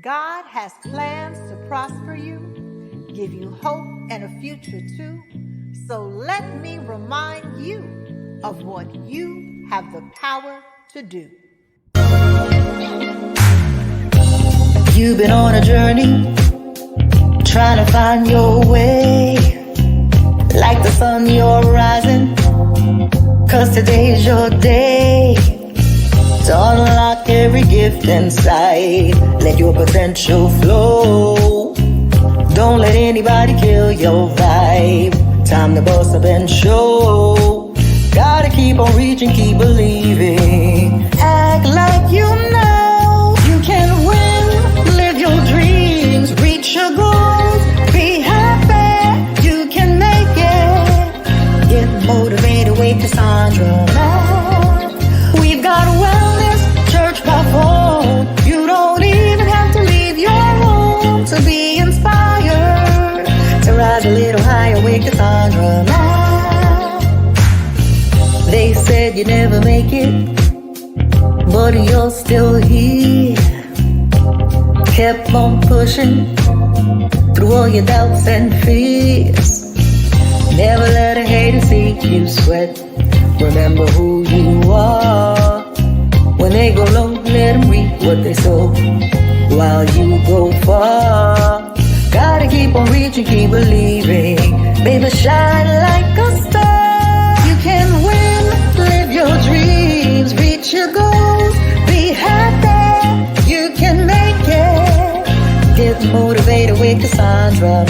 God has plans to prosper you, give you hope and a future too. So let me remind you of what you have the power to do. You've been on a journey, trying to find your way. Like the sun, you're rising, 'cause today's your day to unlock every gift inside. Let your potential flow. Don't let anybody kill your vibe. Time to bust up and show. Gotta keep on reaching, keep believing. Act like you know you can win. Live your dreams, reach your goals. Be happy, you can make it. Get motivated with Cassandra. We've got wellness, church by phone. You don't even have to leave your home to be inspired. To rise a little higher with Cassandra. They said you never make it, but you're still here. Kept on pushing through all your doubts and fears. Never let a hater see you sweat. Remember who you are. When they go low, let them reap what they sow while you go far. Gotta keep on reaching, keep believing. Baby, shine like a star. You can win, live your dreams, reach your goals. Be happy, you can make it. Get motivated with Cassandra.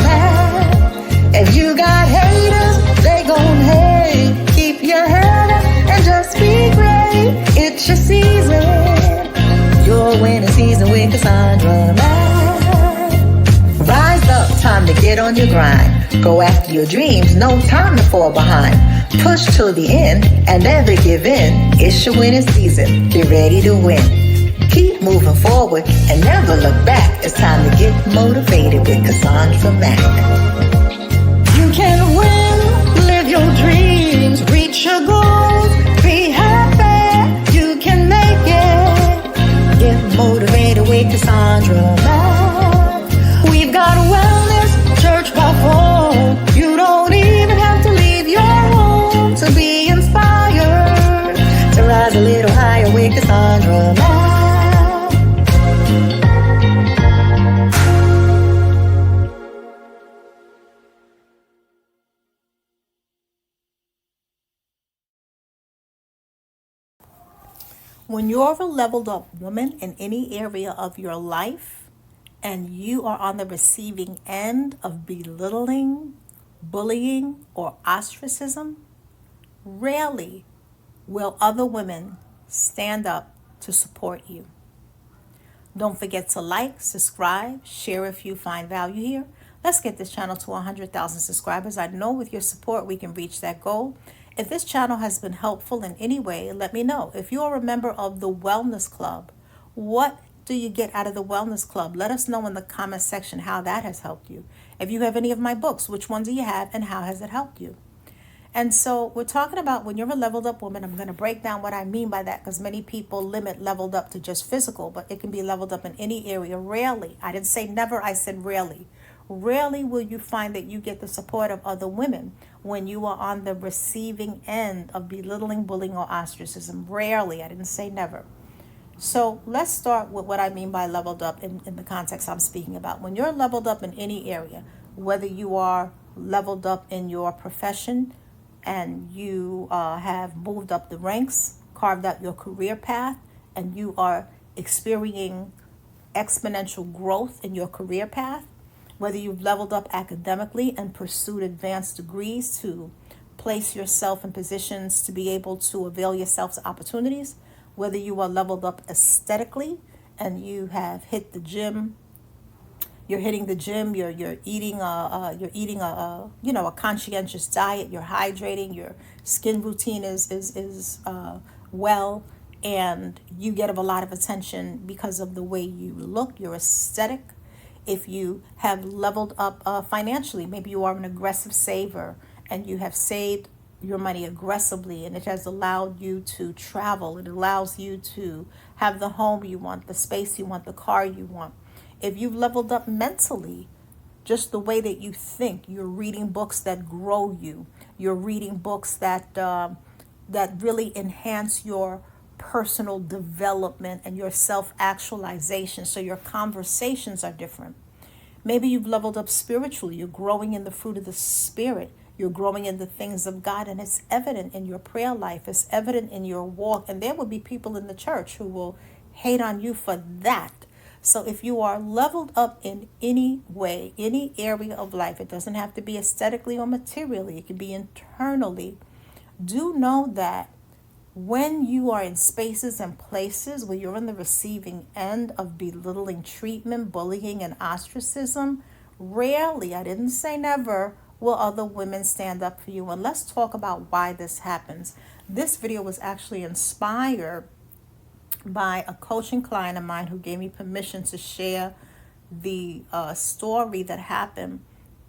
If you got haters, they gon' hate. Keep your head up and just be great. It's your season, your winning season with Cassandra. Rise up, time to get on your grind. Go after your dreams, no time to fall behind. Push till the end and never give in. It's your winning season, get ready to win. Keep moving forward and never look back. It's time to get motivated with Cassandra Mack. You can win, live your dreams, reach your goals. Be happy, you can make it. Get motivated with Cassandra Mack. We've got wellness, church by phone. You don't even have to leave your home to be inspired. To rise a little higher with Cassandra Mack. When you're a leveled up woman in any area of your life and you are on the receiving end of belittling, bullying, or ostracism, rarely will other women stand up to support you. Don't forget to like, subscribe, share if you find value here. Let's get this channel to 100,000 subscribers. I know with your support we can reach that goal. If this channel has been helpful in any way, let me know. If you're a member of the Wellness Club, what do you get out of the Wellness Club? Let us know in the comment section how that has helped you. If you have any of my books, which one do you have and how has it helped you? And so we're talking about when you're a leveled up woman. I'm going to break down what I mean by that because many people limit leveled up to just physical, but it can be leveled up in any area. Rarely, I didn't say never, I said rarely. Rarely will you find that you get the support of other women when you are on the receiving end of belittling, bullying, or ostracism. Rarely, I didn't say never. So let's start with what I mean by leveled up in the context I'm speaking about. When you're leveled up in any area, whether you are leveled up in your profession and you have moved up the ranks, carved out your career path, and you are experiencing exponential growth in your career path, whether you've leveled up academically and pursued advanced degrees to place yourself in positions to be able to avail yourself to opportunities, whether you are leveled up aesthetically and you have hit the gym, you're hitting the gym, you're eating a conscientious diet, you're hydrating, your skin routine is well, and you get a lot of attention because of the way you look, your aesthetic. If you have leveled up financially, maybe you are an aggressive saver and you have saved your money aggressively and it has allowed you to travel. It allows you to have the home you want, the space you want, the car you want. If you've leveled up mentally, just the way that you think, you're reading books that grow you. You're reading books that really enhance your personal development and your self-actualization. So your conversations are different. Maybe you've leveled up spiritually. You're growing in the fruit of the Spirit. You're growing in the things of God, and it's evident in your prayer life. It's evident in your walk. And there will be people in the church who will hate on you for that. So if you are leveled up in any way, any area of life, it doesn't have to be aesthetically or materially. It can be internally. Do know that when you are in spaces and places where you're on the receiving end of belittling treatment, bullying, and ostracism, rarely, I didn't say never, will other women stand up for you. And let's talk about why this happens. This video was actually inspired by a coaching client of mine who gave me permission to share the story that happened.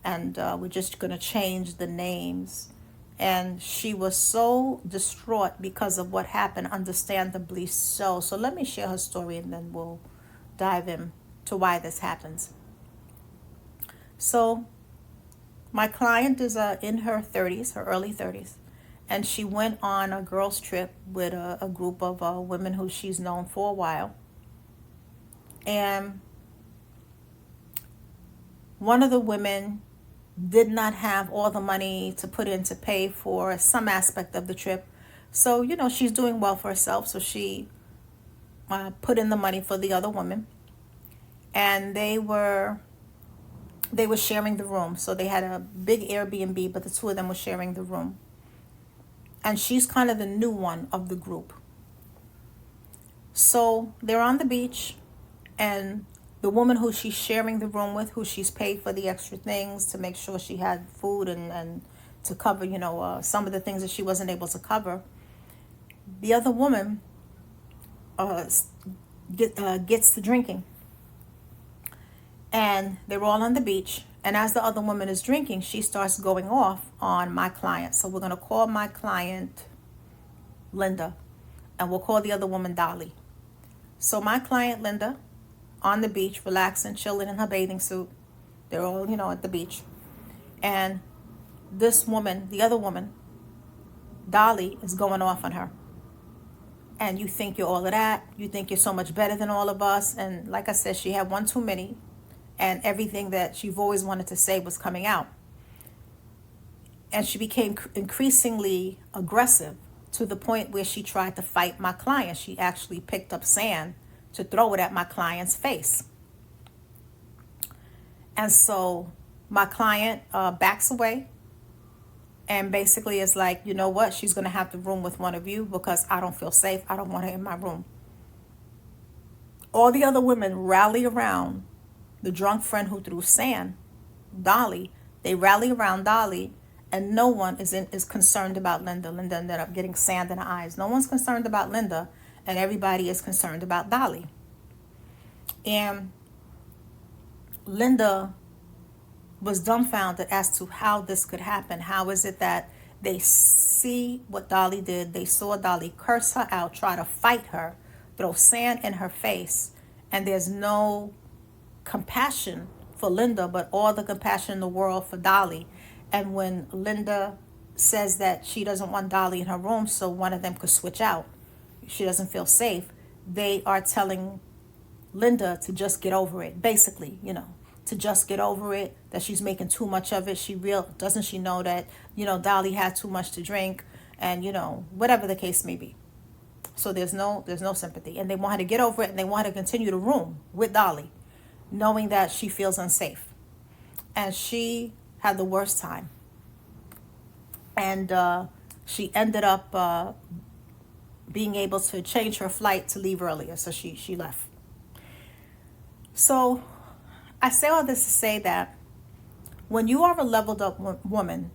And we're just going to change the names. And she was so distraught because of what happened, understandably so. So let me share her story and then we'll dive in to why this happens. So my client is in her 30s, her early 30s. And she went on a girls' trip with a group of women who she's known for a while. And one of the women did not have all the money to put in to pay for some aspect of the trip. So, she's doing well for herself. So she put in the money for the other woman. And they were sharing the room. So they had a big Airbnb, but the two of them were sharing the room. And she's kind of the new one of the group. So they're on the beach, and the woman who she's sharing the room with, who she's paid for the extra things to make sure she had food and to cover, some of the things that she wasn't able to cover. The other woman gets to drinking. And they're all on the beach. And as the other woman is drinking, she starts going off on my client. So we're going to call my client Linda, and we'll call the other woman Dolly. So my client Linda, on the beach, relaxing, chilling in her bathing suit. They're all, at the beach. And this woman, the other woman, Dolly, is going off on her. And you think you're all of that. You think you're so much better than all of us. And like I said, she had one too many. And everything that you've always wanted to say was coming out. And she became increasingly aggressive to the point where she tried to fight my client. She actually picked up sand to throw it at my client's face. And so my client backs away and basically is like, you know what? She's going to have to room with one of you because I don't feel safe. I don't want her in my room. All the other women rally around the drunk friend who threw sand, Dolly. They rally around Dolly, and no one is concerned about Linda. Linda ended up getting sand in her eyes. No one's concerned about Linda, and everybody is concerned about Dolly. And Linda was dumbfounded as to how this could happen. How is it that they see what Dolly did? They saw Dolly curse her out, try to fight her, throw sand in her face, and there's no compassion for Linda, but all the compassion in the world for Dolly. And when Linda says that she doesn't want Dolly in her room so one of them could switch out, she doesn't feel safe, they are telling Linda to just get over it, basically, to just get over it, that she's making too much of it. Doesn't she know that, Dolly had too much to drink, and, whatever the case may be. So there's no sympathy. And they want her to get over it, and they want her to continue to room with Dolly, knowing that she feels unsafe. And she had the worst time. And she ended up being able to change her flight to leave earlier. So she left. So I say all this to say that when you are a leveled up woman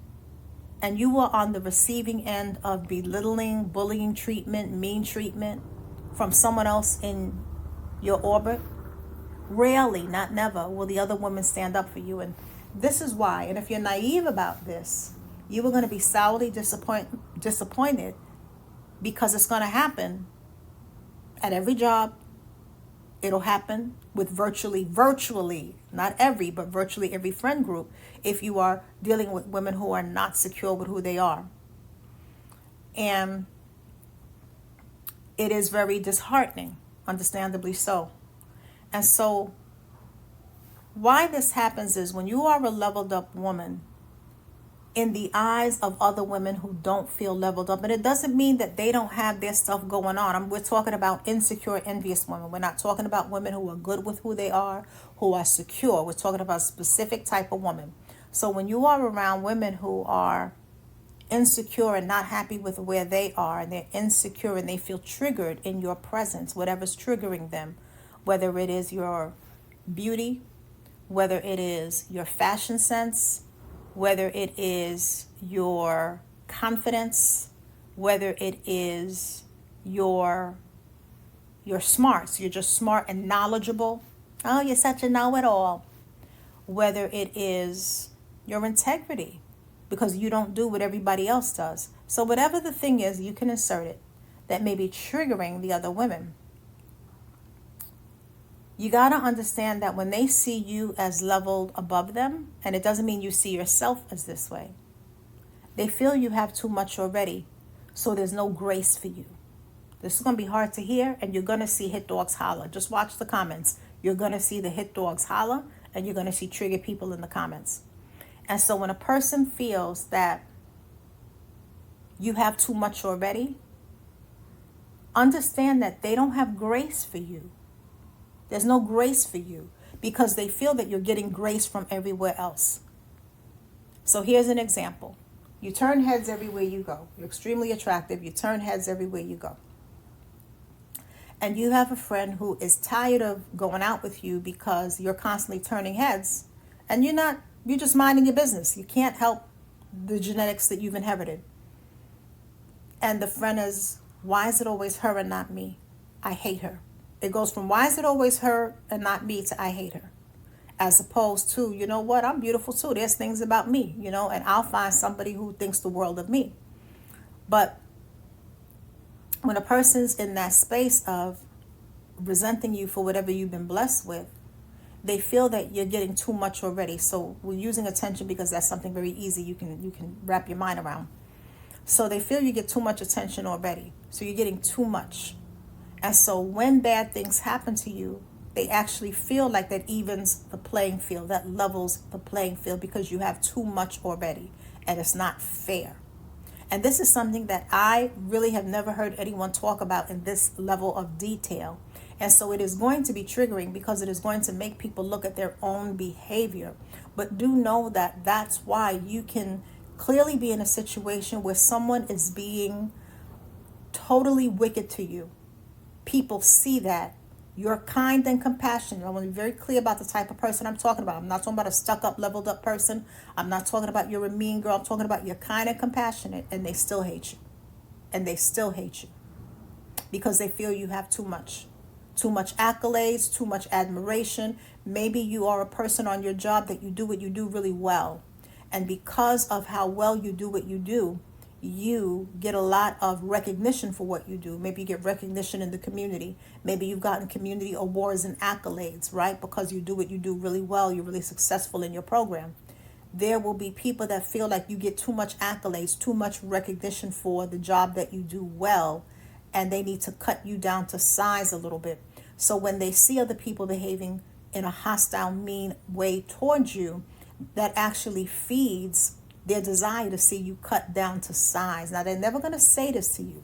and you are on the receiving end of belittling, bullying treatment, mean treatment from someone else in your orbit, rarely, not never, will the other woman stand up for you. And this is why. And if you're naive about this, you are going to be sourly disappointed because it's going to happen at every job. It'll happen with virtually, not every, but virtually every friend group if you are dealing with women who are not secure with who they are. And it is very disheartening, understandably so. And so why this happens is when you are a leveled up woman, in the eyes of other women who don't feel leveled up, and it doesn't mean that they don't have their stuff going on. We're talking about insecure, envious women. We're not talking about women who are good with who they are, who are secure. We're talking about a specific type of woman. So when you are around women who are insecure and not happy with where they are, and they're insecure and they feel triggered in your presence, whatever's triggering them, whether it is your beauty, whether it is your fashion sense, whether it is your confidence, whether it is your smarts, you're just smart and knowledgeable. Oh, you're such a know-it-all. Whether it is your integrity, because you don't do what everybody else does. So whatever the thing is, you can insert it that may be triggering the other women. You got to understand that when they see you as leveled above them, and it doesn't mean you see yourself as this way, they feel you have too much already, so there's no grace for you. This is going to be hard to hear, and you're going to see hit dogs holler. Just watch the comments. You're going to see the hit dogs holler, and you're going to see triggered people in the comments. And so when a person feels that you have too much already, understand that they don't have grace for you. There's no grace for you because they feel that you're getting grace from everywhere else. So here's an example. You turn heads everywhere you go. You're extremely attractive. You turn heads everywhere you go. And you have a friend who is tired of going out with you because you're constantly turning heads and you're just minding your business. You can't help the genetics that you've inherited. And the friend is, why is it always her and not me? I hate her. It goes from why is it always her and not me to I hate her. As opposed to, you know what, I'm beautiful too. There's things about me, and I'll find somebody who thinks the world of me. But when a person's in that space of resenting you for whatever you've been blessed with, they feel that you're getting too much already. So we're using attention because that's something very easy you can wrap your mind around. So they feel you get too much attention already. So you're getting too much. And so when bad things happen to you, they actually feel like that evens the playing field, that levels the playing field because you have too much already and it's not fair. And this is something that I really have never heard anyone talk about in this level of detail. And so it is going to be triggering because it is going to make people look at their own behavior. But do know that that's why you can clearly be in a situation where someone is being totally wicked to you. People see that. You're kind and compassionate. I want to be very clear about the type of person I'm talking about. I'm not talking about a stuck-up, leveled-up person. I'm not talking about you're a mean girl. I'm talking about you're kind and compassionate, and they still hate you. And they still hate you because they feel you have too much. Too much accolades, too much admiration. Maybe you are a person on your job that you do what you do really well. And because of how well you do what you do, you get a lot of recognition for what you do. Maybe you get recognition in the community. Maybe you've gotten community awards and accolades, right? Because you do what you do really well. You're really successful in your program. There will be people that feel like you get too much accolades, too much recognition for the job that you do well, and they need to cut you down to size a little bit. So when they see other people behaving in a hostile, mean way towards you, that actually feeds their desire to see you cut down to size. Now, they're never going to say this to you,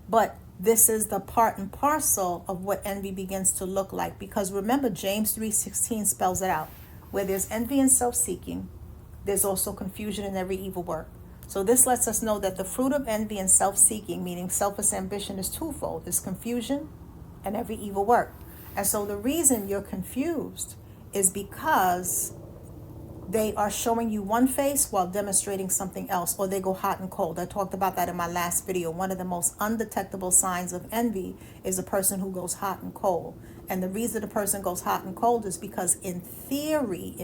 but this is the part and parcel of what envy begins to look like. Because remember, James 3:16 spells it out. Where there's envy and self-seeking, there's also confusion in every evil work. So this lets us know that the fruit of envy and self-seeking, meaning selfish ambition, is twofold. It's confusion and every evil work. And so the reason you're confused is because they are showing you one face while demonstrating something else, or they go hot and cold. I talked about that in my last video. One of the most undetectable signs of envy is a person who goes hot and cold. And the reason a person goes hot and cold is because in theory,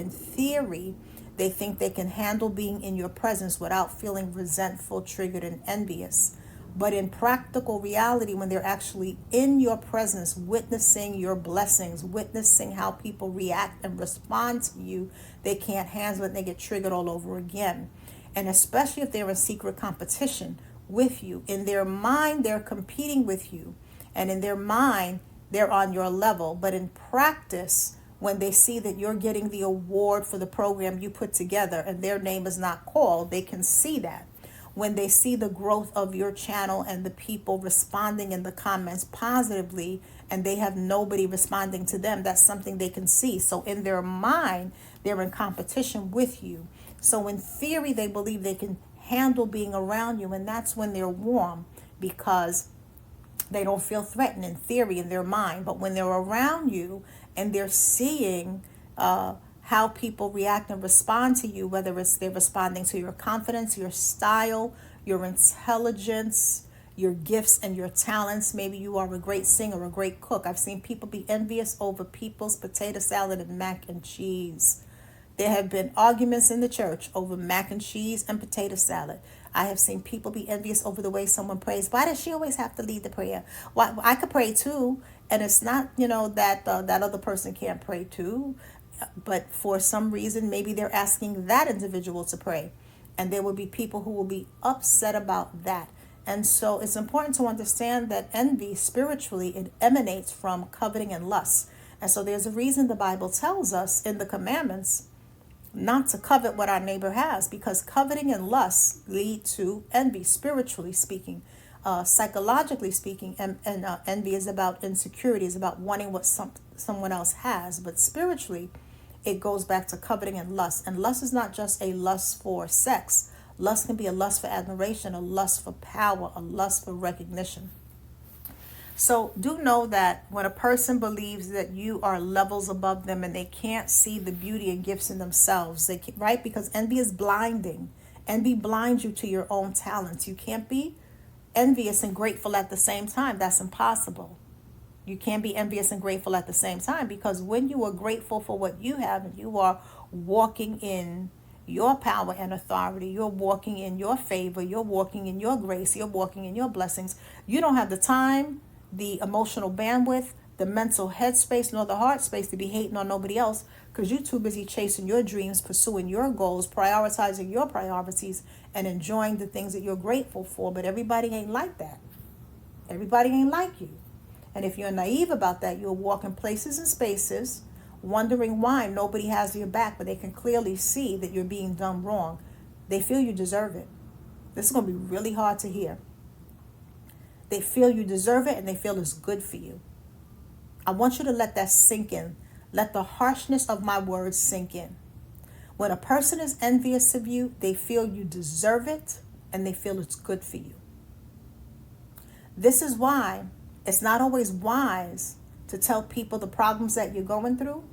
they think they can handle being in your presence without feeling resentful, triggered, and envious. But in practical reality, when they're actually in your presence, witnessing your blessings, witnessing how people react and respond to you, they can't handle it and they get triggered all over again. And especially if they're in secret competition with you. In their mind, they're competing with you. And in their mind, they're on your level. But in practice, when they see that you're getting the award for the program you put together and their name is not called, they can see that. When they see the growth of your channel and the people responding in the comments positively and they have nobody responding to them, that's something they can see. So in their mind, they're in competition with you. So in theory, they believe they can handle being around you, and that's when they're warm, because they don't feel threatened in theory in their mind. But when they're around you and they're seeing how people react and respond to you, whether it's they're responding to your confidence, your style, your intelligence, your gifts and your talents. Maybe you are a great singer, a great cook. I've seen people be envious over people's potato salad and mac and cheese. There have been arguments in the church over mac and cheese and potato salad. I have seen people be envious over the way someone prays. Why does she always have to lead the prayer? Why I could pray too, and it's not that that other person can't pray too, but for some reason maybe they're asking that individual to pray, and there will be people who will be upset about that. And so it's important to understand that envy spiritually, it emanates from coveting and lust. And so there's a reason the Bible tells us in the commandments not to covet what our neighbor has, because coveting and lust lead to envy, spiritually speaking. Psychologically speaking, and envy is about insecurity, is about wanting what someone else has. But spiritually, it goes back to coveting and lust. And lust is not just a lust for sex. Lust can be a lust for admiration, a lust for power, a lust for recognition. So do know that when a person believes that you are levels above them and they can't see the beauty and gifts in themselves, right? Because envy is blinding. Envy blinds you to your own talents. You can't be envious and grateful at the same time. That's impossible. You can't be envious and grateful at the same time, because when you are grateful for what you have and you are walking in your power and authority, you're walking in your favor, you're walking in your grace, you're walking in your blessings, you don't have the time, the emotional bandwidth, the mental headspace, nor the heart space to be hating on nobody else, because you're too busy chasing your dreams, pursuing your goals, prioritizing your priorities, and enjoying the things that you're grateful for. But everybody ain't like that. Everybody ain't like you. And if you're naive about that, you'll walk in places and spaces wondering why nobody has your back, but they can clearly see that you're being done wrong. They feel you deserve it. This is going to be really hard to hear. They feel you deserve it, and they feel it's good for you. I want you to let that sink in. Let the harshness of my words sink in. When a person is envious of you, they feel you deserve it, and they feel it's good for you. This is why it's not always wise to tell people the problems that you're going through,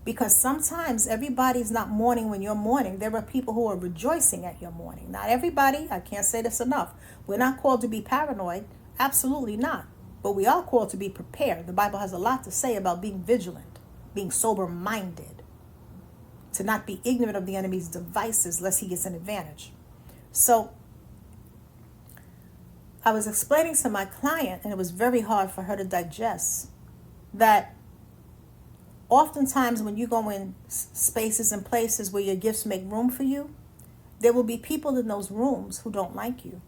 because sometimes everybody's not mourning when you're mourning. There are people who are rejoicing at your mourning. Not everybody. I can't say this enough. We're not called to be paranoid. Absolutely not. But we are called to be prepared. The Bible has a lot to say about being vigilant, being sober-minded, to not be ignorant of the enemy's devices lest he gets an advantage. So I was explaining to my client, and it was very hard for her to digest, that oftentimes when you go in spaces and places where your gifts make room for you, there will be people in those rooms who don't like you,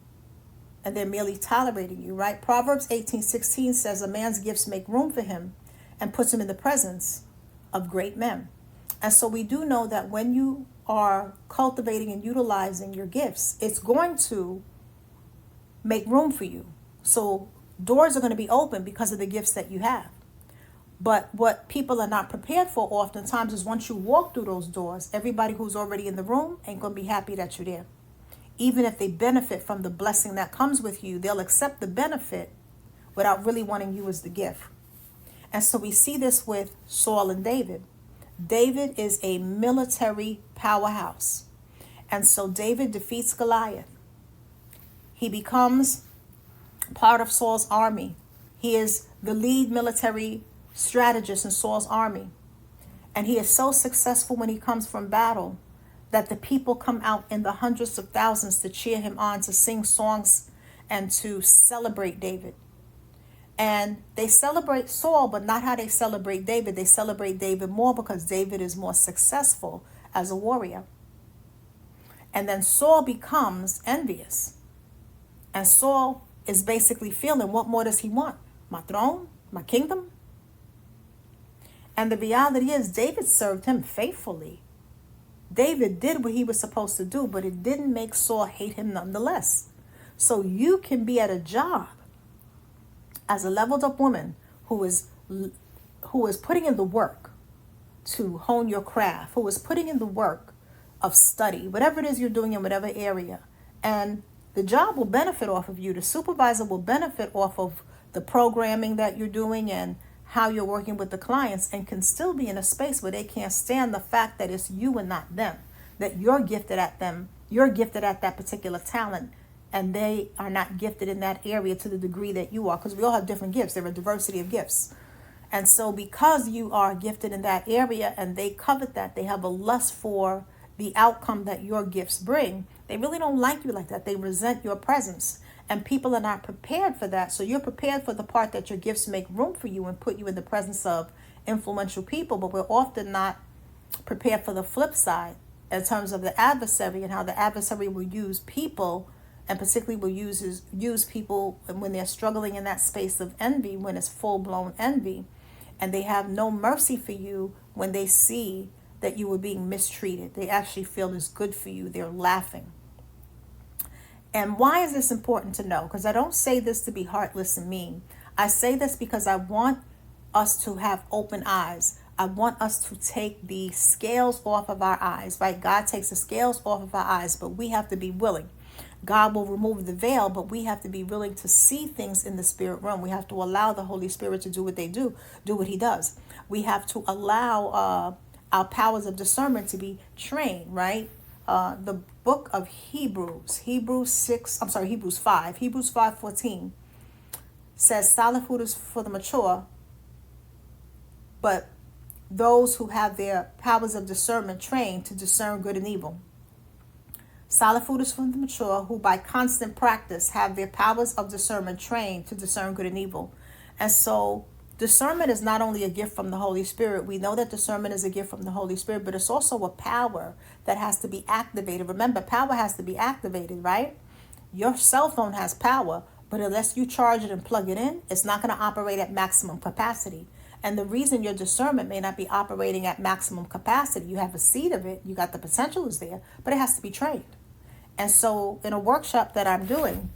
and they're merely tolerating you, right? Proverbs 18:16 says a man's gifts make room for him and puts him in the presence of great men. And so we do know that when you are cultivating and utilizing your gifts, it's going to make room for you. So doors are going to be open because of the gifts that you have. But what people are not prepared for oftentimes is once you walk through those doors, everybody who's already in the room ain't going to be happy that you're there. Even if they benefit from the blessing that comes with you, they'll accept the benefit without really wanting you as the gift. And so we see this with Saul and David. David is a military powerhouse. And so David defeats Goliath. He becomes part of Saul's army. He is the lead military strategist in Saul's army. And he is so successful when he comes from battle that the people come out in the hundreds of thousands to cheer him on, to sing songs and to celebrate David. And they celebrate Saul, but not how they celebrate David. They celebrate David more because David is more successful as a warrior. And then Saul becomes envious. And Saul is basically feeling, what more does he want? My throne? My kingdom? And the reality is, David served him faithfully. David did what he was supposed to do, but it didn't make Saul hate him nonetheless. So you can be at a job as a leveled up woman who is putting in the work to hone your craft, who is putting in the work of study, whatever it is you're doing in whatever area. And the job will benefit off of you. The supervisor will benefit off of the programming that you're doing and how you're working with the clients, and can still be in a space where they can't stand the fact that it's you and not them, that you're gifted at them, you're gifted at that particular talent, and they are not gifted in that area to the degree that you are, because we all have different gifts. There are a diversity of gifts. And so because you are gifted in that area and they covet that, they have a lust for the outcome that your gifts bring, they really don't like you like that. They resent your presence. And people are not prepared for that. So you're prepared for the part that your gifts make room for you and put you in the presence of influential people. But we're often not prepared for the flip side in terms of the adversary and how the adversary will use people, and particularly will use people when they're struggling in that space of envy, when it's full-blown envy. And they have no mercy for you when they see that you were being mistreated. They actually feel it's good for you. They're laughing. And why is this important to know? Because I don't say this to be heartless and mean. I say this because I want us to have open eyes. I want us to take the scales off of our eyes, right? God takes the scales off of our eyes, but we have to be willing. God will remove the veil, but we have to be willing to see things in the spirit realm. We have to allow the Holy Spirit to do what what he does. We have to allow our powers of discernment to be trained, right? The book of Hebrews 5:14 says solid food is for the mature, but those who have their powers of discernment trained to discern good and evil. Solid food is for the mature who by constant practice have their powers of discernment trained to discern good and evil. And so discernment is not only a gift from the Holy Spirit. We know that discernment is a gift from the Holy Spirit, but it's also a power that has to be activated. Remember, power has to be activated, right? Your cell phone has power, but unless you charge it and plug it in, it's not going to operate at maximum capacity. And the reason your discernment may not be operating at maximum capacity, you have a seed of it, you got the potential is there, but it has to be trained. And so in a workshop that I'm doing,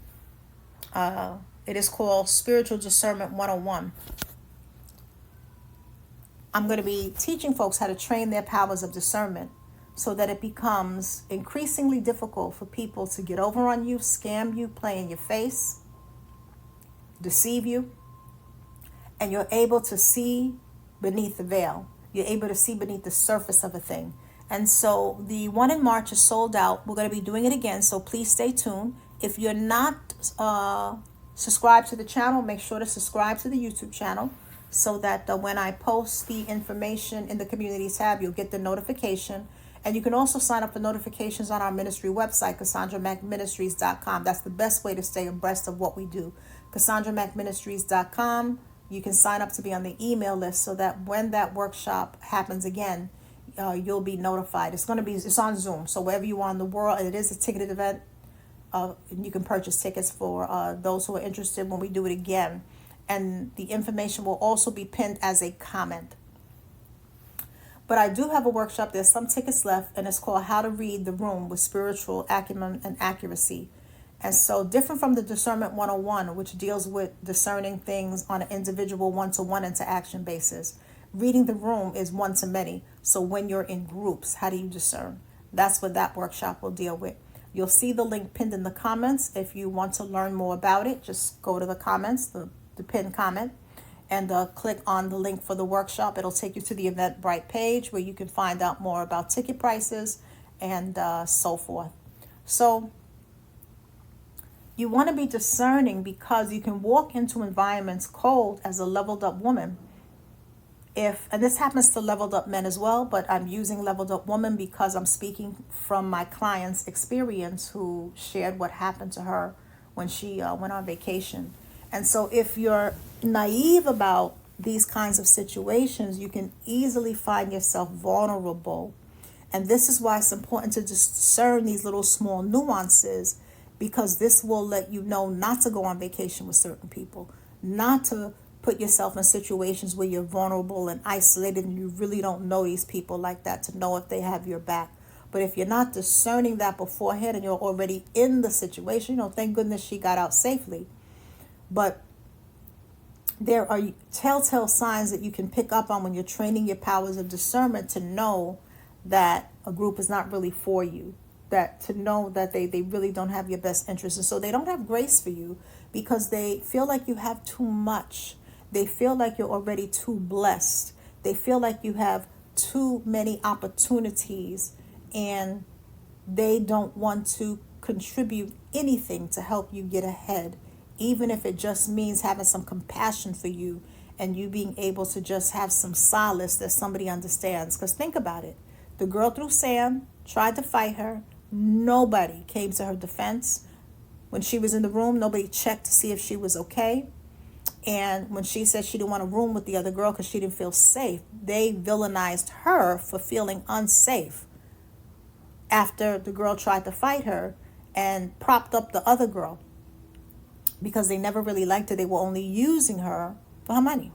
it is called Spiritual Discernment 101. I'm going to be teaching folks how to train their powers of discernment so that it becomes increasingly difficult for people to get over on you, scam you, play in your face, deceive you, and you're able to see beneath the veil. You're able to see beneath the surface of a thing. And so the one in March is sold out. We're going to be doing it again, so please stay tuned. If you're not subscribed to the channel, make sure to subscribe to the YouTube channel, so that when I post the information in the community tab, you'll get the notification. And you can also sign up for notifications on our ministry website, CassandraMacMinistries.com. That's the best way to stay abreast of what we do. CassandraMacMinistries.com. You can sign up to be on the email list so that when that workshop happens again, you'll be notified. It's on Zoom. So wherever you are in the world, it is a ticketed event. You can purchase tickets for those who are interested when we do it again. And the information will also be pinned as a comment. But I do have a workshop. There's some tickets left, and it's called How to Read the Room with Spiritual Acumen and Accuracy. And so different from the Discernment 101, which deals with discerning things on an individual one-to-one interaction basis. Reading the room is one-to-many. So when you're in groups, how do you discern? That's what that workshop will deal with. You'll see the link pinned in the comments. If you want to learn more about it, just go to the comments, the pinned comment, and click on the link for the workshop. It'll take you to the Eventbrite page where you can find out more about ticket prices and so forth. So you want to be discerning because you can walk into environments cold as a leveled up woman. And this happens to leveled up men as well, but I'm using leveled up woman because I'm speaking from my client's experience who shared what happened to her when she went on vacation. And so if you're naive about these kinds of situations, you can easily find yourself vulnerable. And this is why it's important to discern these little small nuances, because this will let you know not to go on vacation with certain people, not to put yourself in situations where you're vulnerable and isolated and you really don't know these people like that to know if they have your back. But if you're not discerning that beforehand and you're already in the situation, thank goodness she got out safely. But there are telltale signs that you can pick up on when you're training your powers of discernment to know that a group is not really for you, that to know that they really don't have your best interests. And so they don't have grace for you because they feel like you have too much. They feel like you're already too blessed. They feel like you have too many opportunities, and they don't want to contribute anything to help you get ahead, even if it just means having some compassion for you and you being able to just have some solace that somebody understands. Because think about it. The girl threw sand, tried to fight her. Nobody came to her defense. When she was in the room, nobody checked to see if she was okay. And when she said she didn't want to room with the other girl because she didn't feel safe, they villainized her for feeling unsafe after the girl tried to fight her, and propped up the other girl because they never really liked her. They were only using her for her money.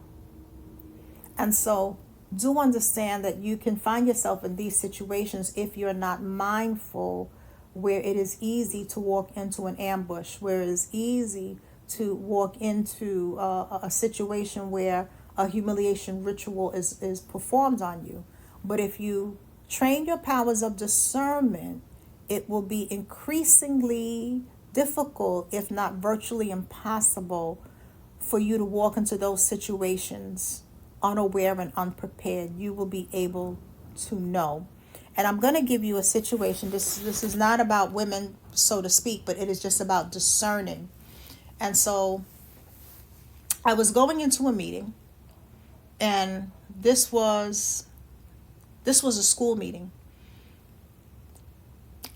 And so do understand that you can find yourself in these situations if you're not mindful, where it is easy to walk into an ambush, where it is easy to walk into a situation where a humiliation ritual is performed on you. But if you train your powers of discernment, it will be increasingly difficult, if not virtually impossible, for you to walk into those situations unaware and unprepared. You will be able to know. And I'm going to give you a situation. This is not about women, so to speak, but it is just about discerning. And so I was going into a meeting, and this was a school meeting.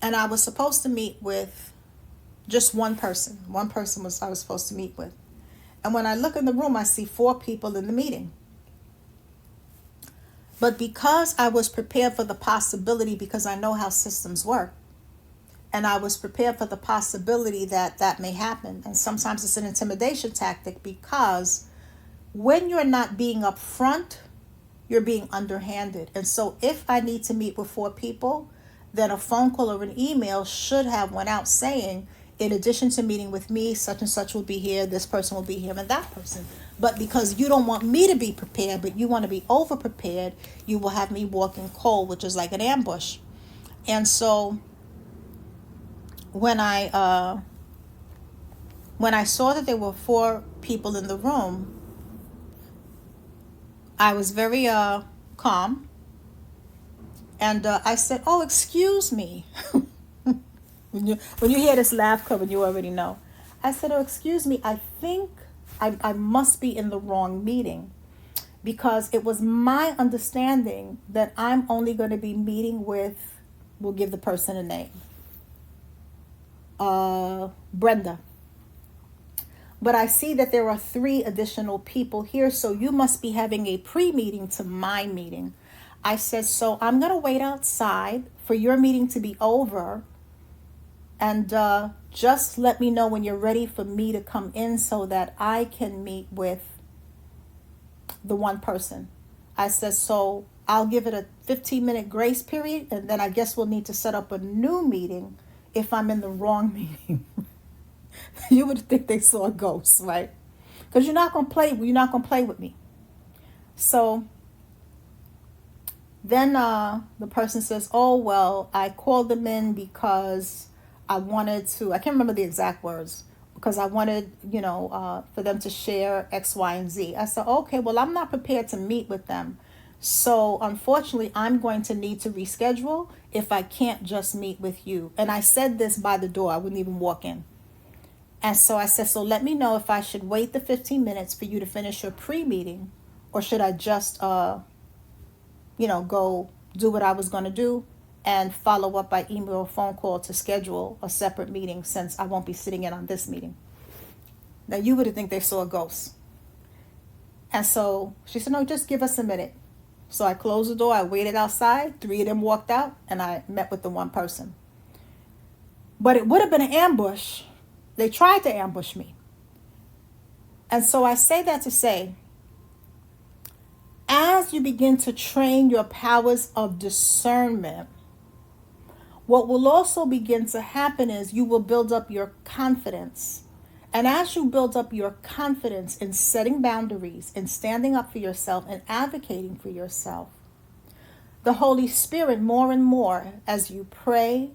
And I was supposed to meet with just one person. One person I was supposed to meet with. And when I look in the room, I see 4 people in the meeting. But because I was prepared for the possibility, because I know how systems work, and I was prepared for the possibility that that may happen. And sometimes it's an intimidation tactic, because when you're not being upfront, you're being underhanded. And so if I need to meet with 4 people, then a phone call or an email should have went out saying, in addition to meeting with me, such and such will be here, this person will be here, and that person. But because you don't want me to be prepared, but you want to be over prepared, you will have me walking cold, which is like an ambush. And so when I saw that there were 4 people in the room, I was very calm, and I said, "Oh, excuse me." When you hear this laugh coming, you already know. I said, "Oh, excuse me. I think I must be in the wrong meeting, because it was my understanding that I'm only going to be meeting with," we'll give the person a name, Brenda. "But I see that there are 3 additional people here, so you must be having a pre-meeting to my meeting." I said, "So I'm going to wait outside for your meeting to be over, and just let me know when you're ready for me to come in so that I can meet with the one person." I said, "So I'll give it a 15-minute grace period, and then I guess we'll need to set up a new meeting if I'm in the wrong meeting." You would think they saw a ghost, right? Because you're not gonna play with me. So then the person says, "Oh, well, I called them in because I wanted to," I can't remember the exact words, "because I wanted, for them to share X, Y, and Z." I said, "Okay, well, I'm not prepared to meet with them. So unfortunately, I'm going to need to reschedule if I can't just meet with you." And I said this by the door. I wouldn't even walk in. And so I said, "So let me know if I should wait the 15 minutes for you to finish your pre-meeting, or should I just, go do what I was going to do and follow up by email or phone call to schedule a separate meeting since I won't be sitting in on this meeting. Now, you would think they saw a ghost. And so she said, no, just give us a minute. So I closed the door. I waited outside. 3 of them walked out, and I met with the one person. But it would have been an ambush. They tried to ambush me. And so I say that to say, as you begin to train your powers of discernment, what will also begin to happen is you will build up your confidence. And as you build up your confidence in setting boundaries and standing up for yourself and advocating for yourself, the Holy Spirit, more and more, as you pray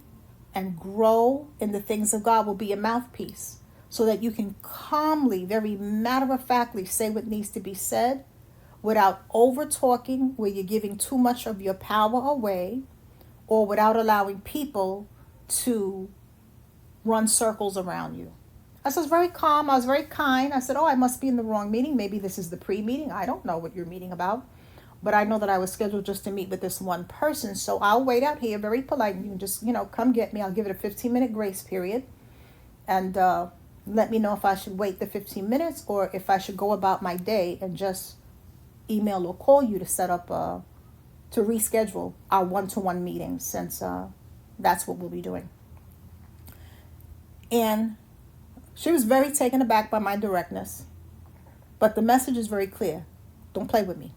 and grow in the things of God, will be a mouthpiece so that you can calmly, very matter-of-factly say what needs to be said without over-talking, where you're giving too much of your power away, or without allowing people to run circles around you. I was very calm. I was very kind. I said, oh, I must be in the wrong meeting. Maybe this is the pre-meeting. I don't know what you're meeting about. But I know that I was scheduled just to meet with this one person. So I'll wait out here very polite. You can just, come get me. I'll give it a 15-minute grace period. And let me know if I should wait the 15 minutes or if I should go about my day and just email or call you to set up, to reschedule our one-to-one meeting, since that's what we'll be doing. And she was very taken aback by my directness, but the message is very clear. Don't play with me.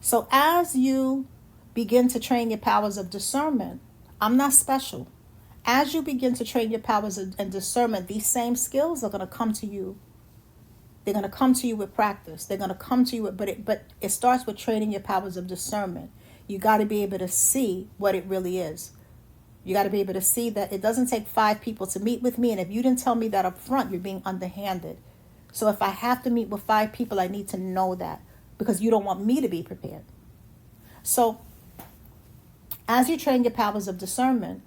So as you begin to train your powers of discernment, I'm not special. As you begin to train your powers of discernment, these same skills are going to come to you. They're going to come to you with practice. They're going to come to you with, but it starts with training your powers of discernment. You got to be able to see what it really is. You got to be able to see that it doesn't take 5 people to meet with me. And if you didn't tell me that up front, you're being underhanded. So if I have to meet with 5 people, I need to know that, because you don't want me to be prepared. So as you train your powers of discernment,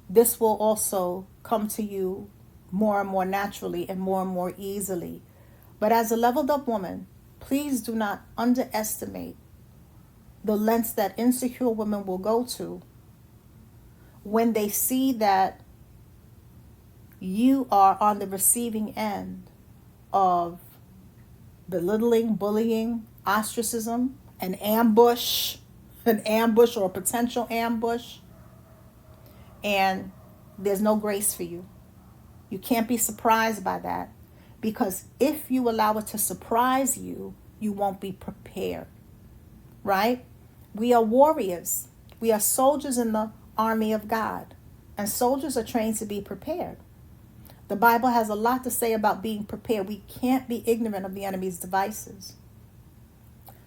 this will also come to you more and more naturally and more easily. But as a leveled up woman, please do not underestimate the lengths that insecure women will go to when they see that you are on the receiving end of belittling, bullying, ostracism, an ambush or a potential ambush, and there's no grace for you. You can't be surprised by that, because if you allow it to surprise you, you won't be prepared, right? We are warriors. We are soldiers in the army of God, and soldiers are trained to be prepared. The Bible has a lot to say about being prepared. We can't be ignorant of the enemy's devices.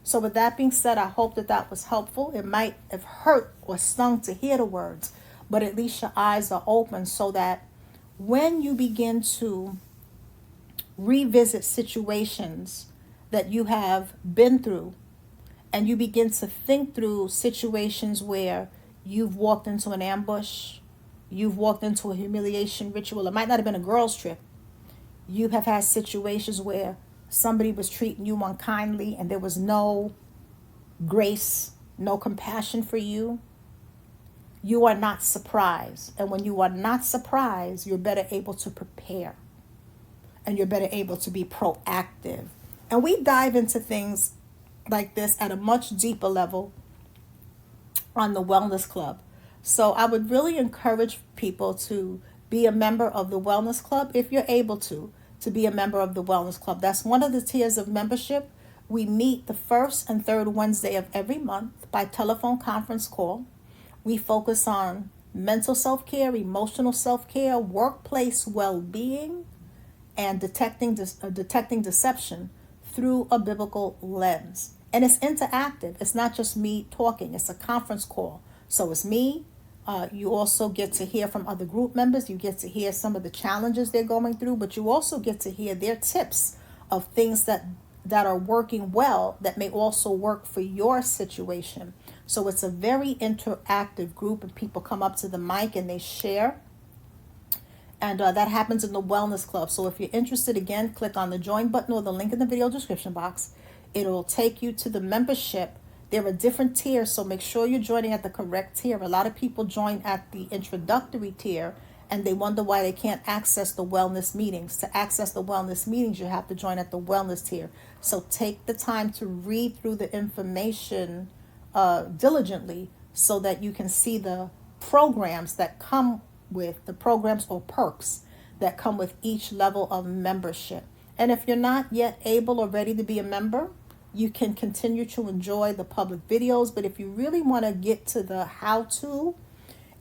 So with that being said, I hope that was helpful. It might have hurt or stung to hear the words, but at least your eyes are open so that when you begin to revisit situations that you have been through, and you begin to think through situations where you've walked into an ambush, you've walked into a humiliation ritual. It might not have been a girls' trip. You have had situations where somebody was treating you unkindly and there was no grace, no compassion for you. You are not surprised. And when you are not surprised, you're better able to prepare. And you're better able to be proactive. And we dive into things like this at a much deeper level on the Wellness Club. So I would really encourage people to be a member of the Wellness Club if you're able to be a member of the Wellness Club. That's one of the tiers of membership. We meet the first and third Wednesday of every month by telephone conference call. We focus on mental self-care, emotional self-care, workplace well-being, and detecting deception through a biblical lens. And it's interactive. It's not just me talking. It's a conference call. So it's me. You also get to hear from other group members. You get to hear some of the challenges they're going through, but you also get to hear their tips of things that are working well that may also work for your situation. So it's a very interactive group, and people come up to the mic and they share. And that happens in the Wellness Club. So if you're interested, again, click on the join button or the link in the video description box. It'll take you to the membership There are different tiers, so make sure you're joining at the correct tier. A lot of people join at the introductory tier and they wonder why they can't access the wellness meetings. To access the wellness meetings, you have to join at the wellness tier. So take the time to read through the information diligently so that you can see the programs that come with the programs or perks that come with each level of membership. And if you're not yet able or ready to be a member, you can continue to enjoy the public videos. But if you really want to get to the how-to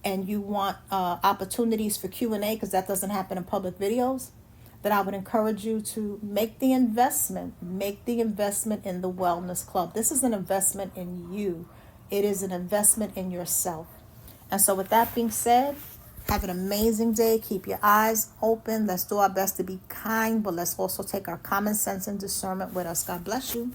and you want opportunities for Q&A, because that doesn't happen in public videos, then I would encourage you to make the investment. Make the investment in the Wellness Club. This is an investment in you. It is an investment in yourself. And so with that being said, have an amazing day. Keep your eyes open. Let's do our best to be kind, but let's also take our common sense and discernment with us. God bless you.